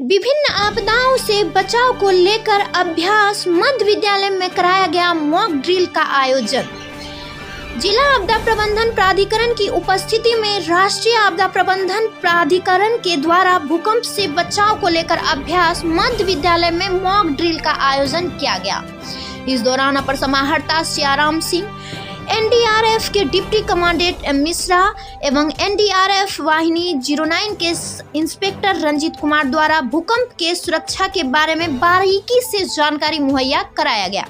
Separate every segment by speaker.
Speaker 1: विभिन्न आपदाओं से बचाव को लेकर अभ्यास मध्य विद्यालय में कराया गया मॉक ड्रिल का आयोजन। जिला आपदा प्रबंधन प्राधिकरण की उपस्थिति में राष्ट्रीय आपदा प्रबंधन प्राधिकरण के द्वारा भूकंप से बचाव को लेकर अभ्यास मध्य विद्यालय में मॉक ड्रिल का आयोजन किया गया। इस दौरान अपर समाहर्ता सियाराम सिंह, एनडीआरएफ के डिप्टी कमांडेंट मिश्रा एवं एनडीआरएफ वाहिनी 09 के इंस्पेक्टर रंजीत कुमार द्वारा भूकंप के सुरक्षा के बारे में बारीकी से जानकारी मुहैया कराया गया।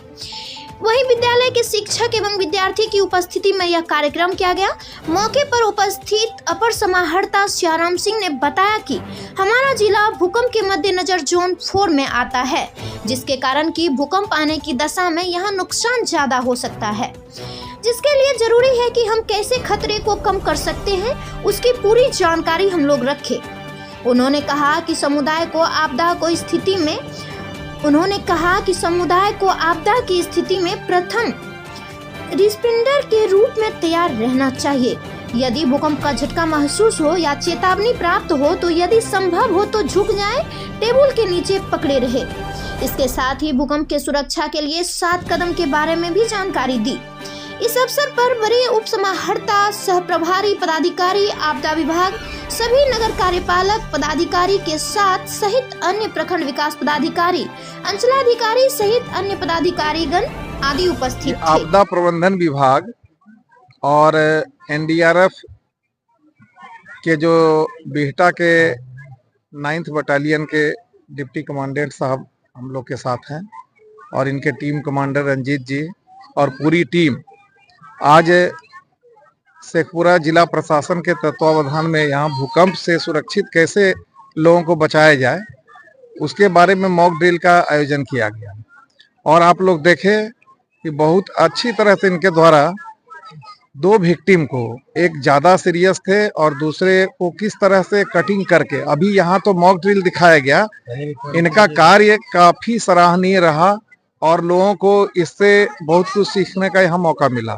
Speaker 1: वहीं विद्यालय के शिक्षक एवं विद्यार्थी की उपस्थिति में यह कार्यक्रम किया गया। मौके पर उपस्थित अपर समाहर्ता सियाराम सिंह ने बताया कि हमारा जिला भूकंप के मद्देनजर जोन 4 में आता है, जिसके कारण कि भूकंप आने की दशा में यहाँ नुकसान ज्यादा हो सकता है, जिसके लिए जरूरी है कि हम कैसे खतरे को कम कर सकते हैं, उसकी पूरी जानकारी हम लोग रखें। उन्होंने कहा कि समुदाय को आपदा की स्थिति में प्रथम रिस्पॉन्डर के रूप में तैयार रहना चाहिए। यदि भूकंप का झटका महसूस हो या चेतावनी प्राप्त हो तो यदि संभव हो तो झुक जाए, टेबल के नीचे पकड़े रहे। इसके साथ ही भूकंप के सुरक्षा के लिए 7 कदम के बारे में भी जानकारी दी। इस अवसर पर वरीय उप समाहर्ता, सह प्रभारी पदाधिकारी, आपदा विभाग, सभी नगर कार्यपालक पदाधिकारी के साथ सहित अन्य प्रखंड विकास पदाधिकारी, अंचलाधिकारी सहित अन्य पदाधिकारीगण आदि उपस्थित थे।
Speaker 2: आपदा प्रबंधन विभाग और एनडीआरएफ के जो बिहटा के 9th बटालियन के डिप्टी कमांडेंट साहब हम लोग के साथ हैं और इनके टीम कमांडर रंजीत जी और पूरी टीम आज शेखपुरा जिला प्रशासन के तत्वावधान में यहाँ भूकंप से सुरक्षित कैसे लोगों को बचाया जाए उसके बारे में मॉक ड्रिल का आयोजन किया गया। और आप लोग देखें कि बहुत अच्छी तरह से इनके द्वारा 2 विक्टिम को, एक ज़्यादा सीरियस थे और दूसरे को किस तरह से कटिंग करके, अभी यहाँ तो मॉक ड्रिल दिखाया गया, इनका कार्य काफ़ी सराहनीय रहा और लोगों को इससे बहुत कुछ सीखने का यहाँ मौका मिला।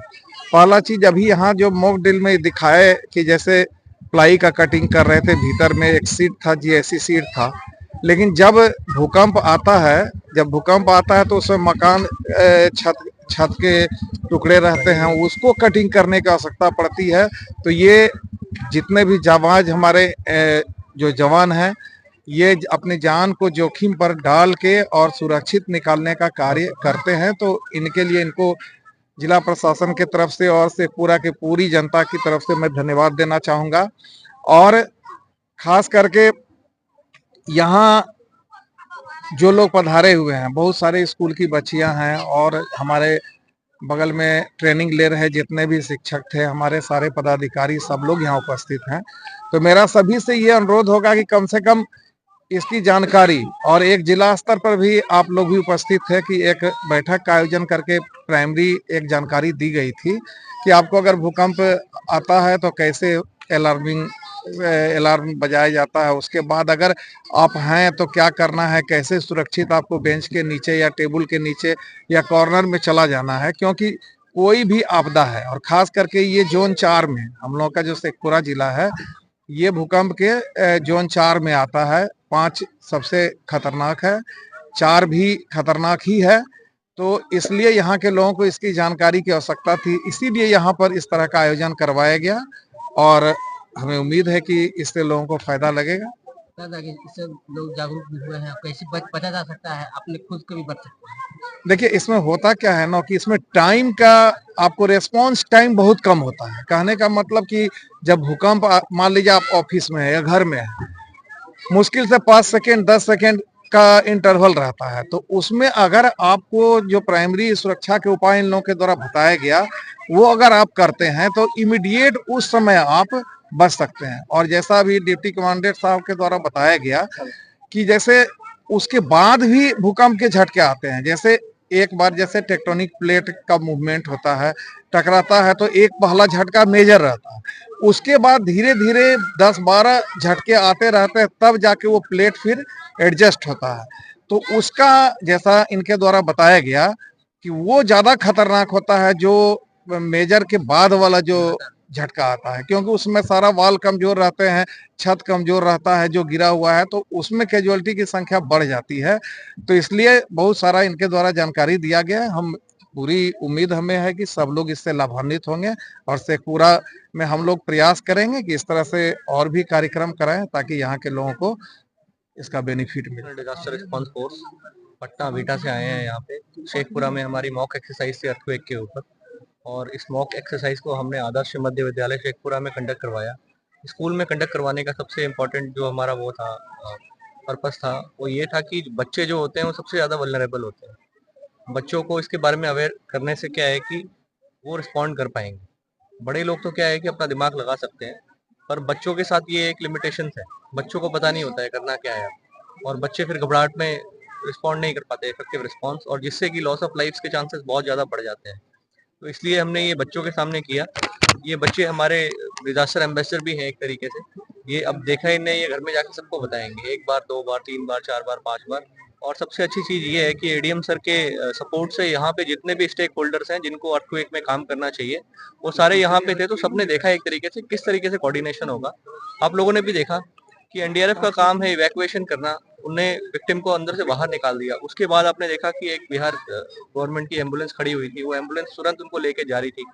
Speaker 2: पहला चीज अभी यहाँ जो मॉक ड्रिल में दिखाए कि जैसे प्लाई का कटिंग कर रहे थे, भीतर में एक सीट था, जीएससी सीट था, लेकिन जब भूकंप आता है तो उसमें मकान छत के टुकड़े रहते हैं, उसको कटिंग करने की आवश्यकता पड़ती है। तो ये जितने भी जाबाज हमारे जो जवान हैं, ये अपनी जान को जोखिम पर डाल के और सुरक्षित निकालने का कार्य करते हैं। तो इनके लिए इनको जिला प्रशासन के तरफ से और शेखपुरा के पूरी जनता की तरफ से मैं धन्यवाद देना चाहूँगा। और खास करके यहाँ जो लोग पधारे हुए हैं, बहुत सारे स्कूल की बच्चियां हैं और हमारे बगल में ट्रेनिंग ले रहे जितने भी शिक्षक थे, हमारे सारे पदाधिकारी, सब लोग यहाँ उपस्थित हैं। तो मेरा सभी से ये अनुरोध होगा कि कम से कम इसकी जानकारी, और एक जिला स्तर पर भी आप लोग भी उपस्थित थे कि एक बैठक का आयोजन करके प्राइमरी एक जानकारी दी गई थी कि आपको अगर भूकंप आता है तो कैसे अलार्म बजाया जाता है, उसके बाद अगर आप हैं तो क्या करना है, कैसे सुरक्षित आपको बेंच के नीचे या टेबल के नीचे या कॉर्नर में चला जाना है, क्योंकि कोई भी आपदा है और खास करके ये जोन 4 में, हम लोग का जो शेखपुरा जिला है ये भूकंप के जोन 4 में आता है। 5 सबसे खतरनाक है, 4 भी खतरनाक ही है। तो इसलिए यहाँ के लोगों को इसकी जानकारी की आवश्यकता थी, इसीलिए यहाँ पर इस तरह का आयोजन करवाया गया और हमें उम्मीद है कि इससे लोगों को फायदा लगेगा।
Speaker 3: इससे लोग जागरूक भी हुए हैं, कैसे बचा जा सकता है, अपने खुद को भी बच सकते हैं।
Speaker 2: देखिए इसमें होता क्या है ना कि इसमें टाइम का आपको रेस्पॉन्स टाइम बहुत कम होता है। कहने का मतलब कि जब भूकंप, मान लीजिए आप ऑफिस में है या घर में है, मुश्किल से 5 सेकेंड 10 सेकेंड का इंटरवल रहता है, तो उसमें अगर आपको जो प्राइमरी सुरक्षा के उपाय इन लोगों के द्वारा बताया गया वो अगर आप करते हैं तो इमीडिएट उस समय आप बच सकते हैं। और जैसा भी डिप्टी कमांडेंट साहब के द्वारा बताया गया कि जैसे उसके बाद भी भूकंप के झटके आते हैं, जैसे एक बार जैसे टेक्टोनिक प्लेट का मूवमेंट होता है, टकराता है, तो एक पहला झटका मेजर रहता है, उसके बाद धीरे धीरे 10-12 झटके आते रहते हैं, तब जाके वो प्लेट फिर एडजस्ट होता है। तो उसका जैसा इनके द्वारा बताया गया कि वो ज्यादा खतरनाक होता है जो मेजर के बाद वाला जो झटका आता है, क्योंकि उसमें सारा वाल कमजोर रहते हैं, छत कमजोर रहता है जो गिरा हुआ है, तो उसमें कैजुअलिटी की संख्या बढ़ जाती है। तो इसलिए बहुत सारा इनके द्वारा जानकारी दिया गया है। हम पूरी उम्मीद हमें है कि सब लोग इससे लाभान्वित होंगे और शेखपुरा में हम लोग प्रयास करेंगे कि इस तरह से और भी कार्यक्रम कराएं ताकि यहाँ के लोगों को इसका बेनिफिट मिले।
Speaker 4: Disaster response force Patna beta से आए हैं यहाँ पे शेखपुरा में हमारी मॉक एक्सरसाइज थी अर्थक्वेक के ऊपर, और इस मॉक एक्सरसाइज को हमने आदर्श मध्य विद्यालय शेखपुरा में कंडक्ट करवाया। स्कूल में कंडक्ट करवाने का सबसे इम्पोर्टेंट जो हमारा वो था पर्पस था वो ये था कि बच्चे जो होते हैं वो सबसे ज़्यादा वल्नरेबल होते हैं। बच्चों को इसके बारे में अवेयर करने से क्या है कि वो रिस्पॉन्ड कर पाएंगे। बड़े लोग तो क्या है कि अपना दिमाग लगा सकते हैं, पर बच्चों के साथ ये एक लिमिटेशन है, बच्चों को पता नहीं होता है करना क्या है, और बच्चे फिर घबराहट में रिस्पॉन्ड नहीं कर पाते इफेक्टिव रिस्पॉन्स, और जिससे कि लॉस ऑफ लाइफ के चांसेस बहुत ज़्यादा बढ़ जाते हैं। तो इसलिए हमने ये बच्चों के सामने किया। ये बच्चे हमारे डिजास्टर एम्बेसडर भी हैं एक तरीके से। ये अब देखा इन्हें, ये घर में जाके सबको बताएंगे, 1 बार 2 बार 3 बार 4 बार 5 बार। और सबसे अच्छी चीज ये है कि एडीएम सर के सपोर्ट से यहाँ पे जितने भी स्टेक होल्डर्स हैं जिनको अर्थक्वेक में काम करना चाहिए वो सारे यहाँ पे थे। तो सबने देखा एक तरीके से किस तरीके से कोऑर्डिनेशन होगा। आप लोगों ने भी देखा कि एनडीआरएफ का काम है इवैक्यूएशन करना, उन्हें विक्टिम को अंदर से बाहर निकाल दिया। उसके बाद आपने देखा कि एक बिहार गवर्नमेंट की एम्बुलेंस खड़ी हुई थी, वो एम्बुलेंस तुरंत उनको लेके जा रही थी।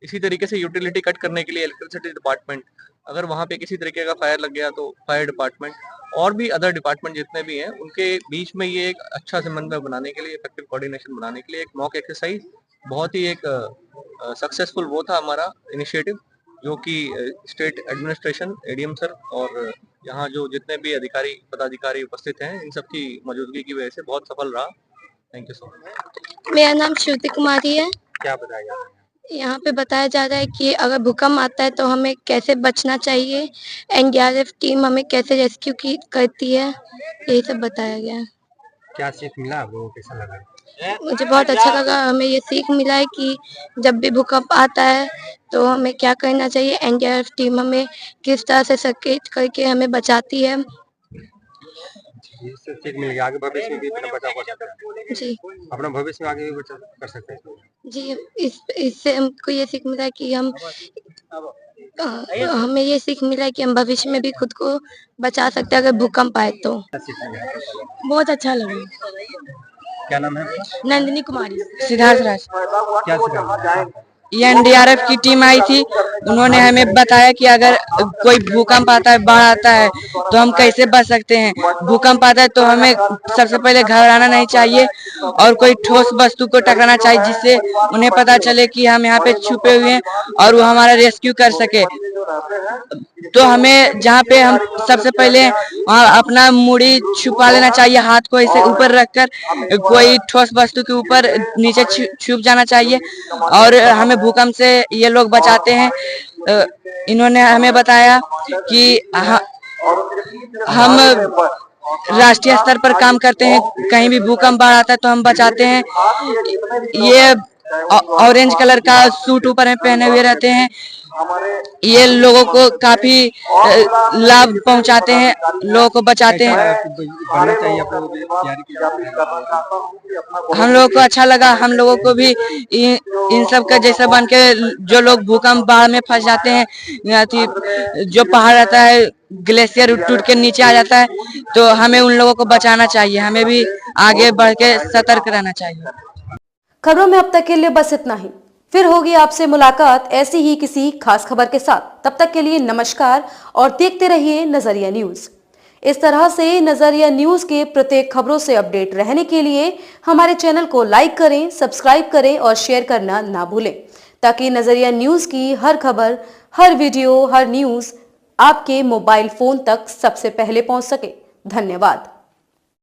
Speaker 4: इसी तरीके से यूटिलिटी कट करने के लिए इलेक्ट्रिसिटी डिपार्टमेंट, अगर वहाँ पे किसी तरीके का फायर लग गया तो फायर डिपार्टमेंट और भी अदर डिपार्टमेंट जितने भी हैं उनके बीच में ये एक अच्छा समन्वय बनाने के लिए, इफेक्टिव कोऑर्डिनेशन बनाने के लिए एक मॉक एक्सरसाइज बहुत ही एक सक्सेसफुल वो था हमारा इनिशिएटिव, जो कि स्टेट एडमिनिस्ट्रेशन, एडीएम सर और यहाँ जो जितने भी अधिकारी पदाधिकारी उपस्थित हैं इन सबकी मौजूदगी की वजह से बहुत सफल रहा। Thank you so much.
Speaker 5: मेरा नाम श्रुति कुमारी है।
Speaker 4: क्या बताया जा रहा है?
Speaker 5: यहाँ पे बताया जा रहा है कि अगर भूकंप आता है तो हमें कैसे बचना चाहिए, एनडीआरएफ टीम हमें कैसे रेस्क्यू करती है, यही सब बताया गया है।
Speaker 4: क्या सीख मिला, वो कैसा लगा?
Speaker 5: मुझे बहुत अच्छा लगा। हमें ये सीख मिला है कि जब भी भूकंप आता है तो हमें क्या करना चाहिए, एनडीआरएफ टीम हमें किस तरह से सचेत करके हमें बचाती है।
Speaker 4: इससे सीख मिल गया, आगे भविष्य में भी अपना बचाव कर सकते हैं।
Speaker 5: जी,
Speaker 4: अपना भविष्य में आगे भी बचाव कर सकते हैं।
Speaker 5: जी, इससे हमको ये सीख मिला कि हमें ये सीख मिला है कि हम भविष्य में भी खुद को बचा सकते हैं अगर भूकंप आए तो। बहुत अच्छा लगा।
Speaker 4: क्या नाम है?
Speaker 5: नंदिनी कुमारी।
Speaker 6: सिद्धार्थ राज।
Speaker 4: क्या सीखा?
Speaker 6: ये एनडीआरएफ की टीम आई थी, उन्होंने हमें बताया कि अगर कोई भूकंप आता है, बाढ़ आता है तो हम कैसे बच सकते हैं। भूकंप आता है तो हमें सबसे पहले घबराना नहीं चाहिए और कोई ठोस वस्तु को टकराना चाहिए जिससे उन्हें पता चले कि हम यहाँ पे छुपे हुए हैं और वो हमारा रेस्क्यू कर सके। तो हमें जहाँ पे हम सबसे पहले अपना मुड़ी छुपा लेना चाहिए, हाथ को ऐसे ऊपर रखकर कोई ठोस वस्तु के ऊपर नीचे छुप जाना चाहिए और हमें भूकंप से ये लोग बचाते हैं। इन्होंने हमें बताया कि हम राष्ट्रीय स्तर पर काम करते हैं, कहीं भी भूकंप बाढ़ आता है तो हम बचाते हैं। ये ऑरेंज कलर का सूट ऊपर में पहने हुए रहते हैं, ये लोगों को काफी लाभ पहुंचाते हैं, लोगों को बचाते हैं। हम लोगों को अच्छा लगा, हम लोगों को भी इन सब का जैसा बन के जो लोग भूकंप बाढ़ में फंस जाते हैं, जो पहाड़ रहता है ग्लेशियर टूट के नीचे आ जाता है, तो हमें उन लोगों को बचाना चाहिए, हमें भी आगे बढ़ के सतर्क रहना चाहिए।
Speaker 7: खबरों में अब तक के लिए बस इतना ही। फिर होगी आपसे मुलाकात ऐसी ही किसी खास खबर के साथ। तब तक के लिए नमस्कार और देखते रहिए नजरिया न्यूज। इस तरह से नजरिया न्यूज के प्रत्येक खबरों से अपडेट रहने के लिए हमारे चैनल को लाइक करें, सब्सक्राइब करें और शेयर करना ना भूलें, ताकि नजरिया न्यूज की हर खबर, हर वीडियो, हर न्यूज आपके मोबाइल फोन तक सबसे पहले पहुंच सके। धन्यवाद।